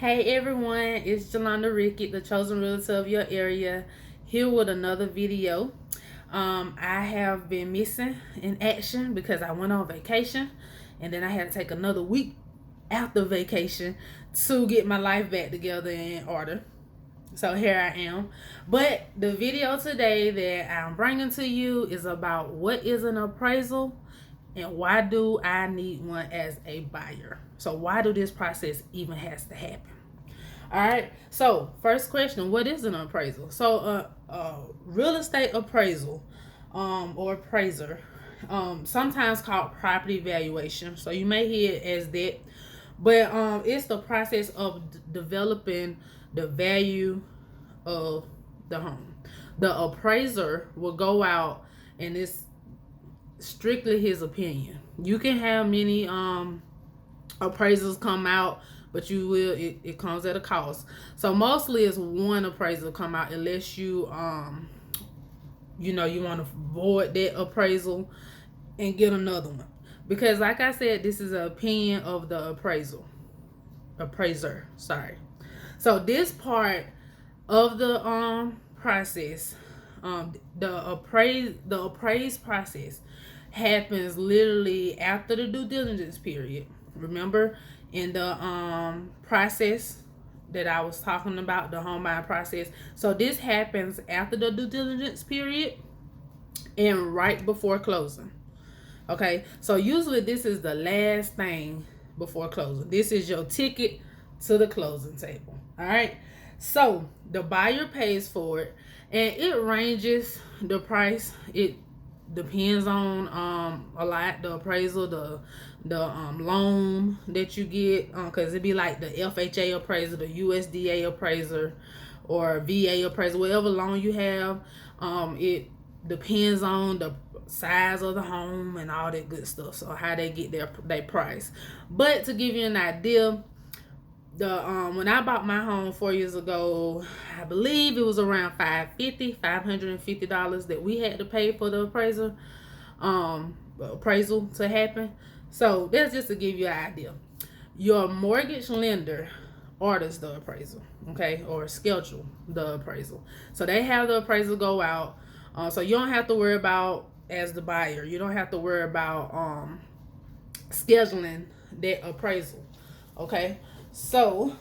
Hey everyone, it's Jolanda Rickett, the chosen realtor of your area, here with another video. I have been missing in action because I went on vacation and then I had to take another week after vacation to get my life back together in order. So here I am. But the video today that I'm bringing to you is about what is an appraisal and why do I need one as a buyer. So why do this process even has to happen? All right. So first question: what is an appraisal? So real estate appraisal, or appraiser, sometimes called property valuation. So you may hear it as that, but it's the process of developing the value of the home. The appraiser will go out, and it's strictly his opinion. You can have many appraisals come out, but it comes at a cost. So mostly it's one appraisal come out, unless you you want to void that appraisal and get another one, because like I said, this is an opinion of the appraiser, sorry. So this part of the process, the appraised process happens literally after the due diligence period. Remember, in the process that I was talking about, the home buying process. So this happens after the due diligence period and right before closing. Okay, so usually this is the last thing before closing. This is your ticket to the closing table. All right, so the buyer pays for it, and it ranges the price. It depends on a lot, the appraisal, the loan that you get, because it'd be like the FHA appraiser, the USDA appraiser, or VA appraiser, whatever loan you have. It depends on the size of the home and all that good stuff, so how they get their price. But to give you an idea, the when I bought my home 4 years ago, I believe it was around $550 that we had to pay for the appraisal to happen. So that's just to give you an idea. Your mortgage lender orders the appraisal, okay, or schedule the appraisal. So they have the appraisal go out. So you don't have to worry about, as the buyer, you don't have to worry about scheduling that appraisal. Okay. So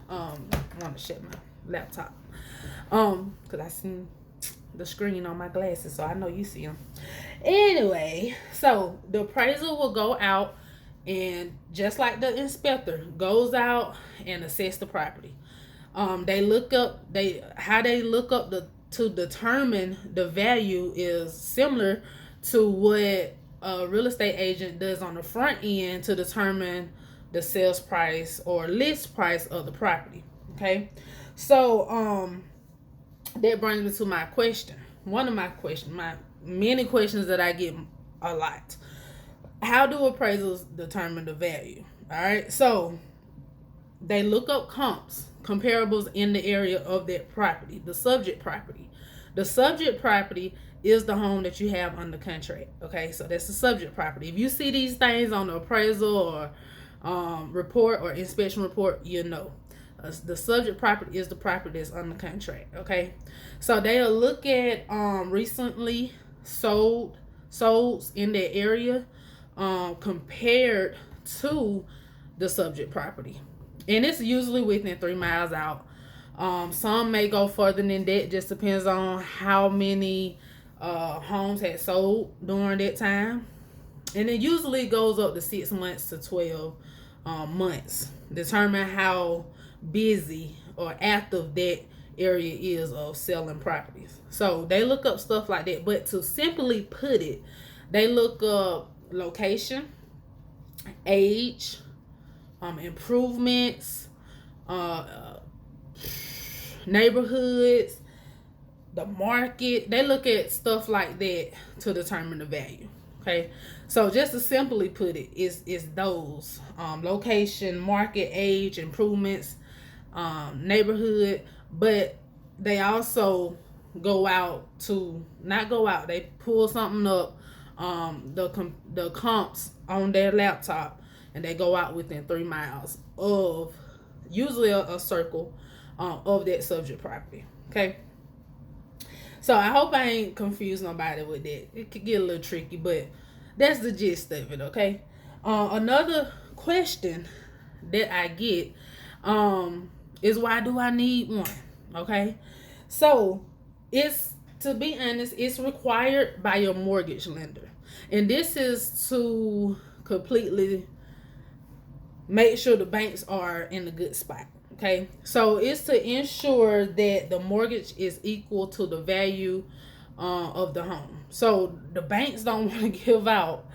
I want to shut my laptop because I see the screen on my glasses, so I know you see them. Anyway, so the appraisal will go out, and just like the inspector goes out and assess the property, they look up to determine the value is similar to what a real estate agent does on the front end to determine the sales price or list price of the property. Okay, so that brings me to my question. One of my many questions that I get a lot: how do appraisals determine the value? All right, so they look up comparables in the area of that property, the subject property. The subject property is the home that you have under contract. Okay, so that's the subject property. If you see these things on the appraisal or report or inspection report, the subject property is the property that's under contract. Okay, so they'll look at recently sold in that area compared to the subject property, and it's usually within 3 miles out. Some may go further than that, just depends on how many homes had sold during that time, and it usually goes up to 6 months to 12 months, determine how busy or active that area is of selling properties. So they look up stuff like that, but to simply put it, they look up location, age, improvements, neighborhoods, the market. They look at stuff like that to determine the value. Okay, so just to simply put it, is those location, market, age, improvements, neighborhood. But they also they pull something up, the comps on their laptop, and they go out within 3 miles of usually a circle of that subject property. Okay. So I hope I ain't confused nobody with that. It could get a little tricky, but that's the gist of it. Okay. Another question that I get is, why do I need one? Okay. So it's, to be honest, it's required by your mortgage lender. And this is to completely make sure the banks are in a good spot. Okay. So it's to ensure that the mortgage is equal to the value of the home. So the banks don't want to give out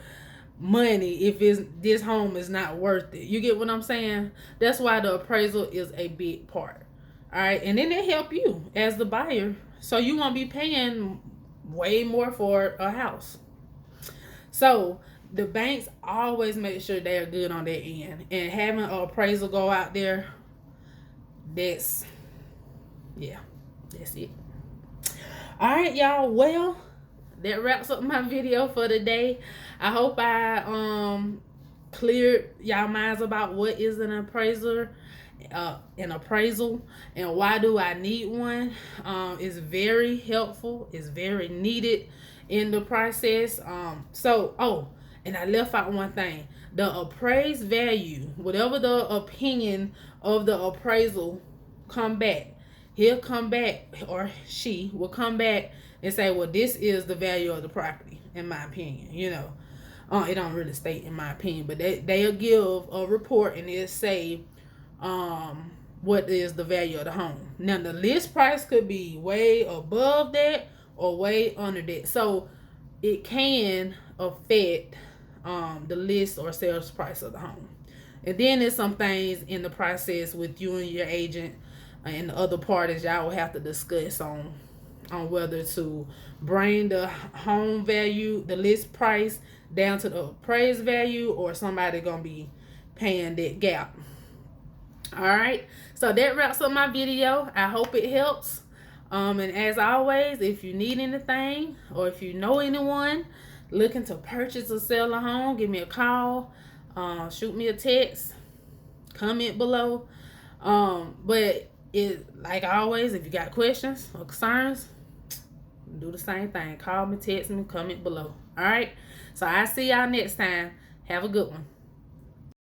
money if this home is not worth it. You get what I'm saying? That's why the appraisal is a big part. All right. And then they help you as the buyer, so you won't be paying way more for a house. So the banks always make sure they're good on their end, and having an appraisal go out there, that's it. All right, y'all. Well, that wraps up my video for today. I hope I cleared y'all minds about what is an appraiser, an appraisal, and why do I need one. It's very helpful. It's very needed in the process. And I left out one thing: the appraised value, whatever the opinion of the appraisal come back, he'll come back, or she will come back and say, well, this is the value of the property, in my opinion. It don't really state in my opinion, but they'll give a report and they'll say what is the value of the home. Now the list price could be way above that or way under that, so it can affect the list or sales price of the home. And then there's some things in the process with you and your agent and the other parties y'all will have to discuss on whether to bring the home value, the list price, down to the appraised value, or somebody gonna be paying that gap. All right, so that wraps up my video. I hope it helps. And as always, if you need anything, or if you know anyone looking to purchase or sell a home, give me a call, shoot me a text, comment below. But like always, if you got questions or concerns, do the same thing. Call me, text me, comment below. All right. So I see y'all next time. Have a good one.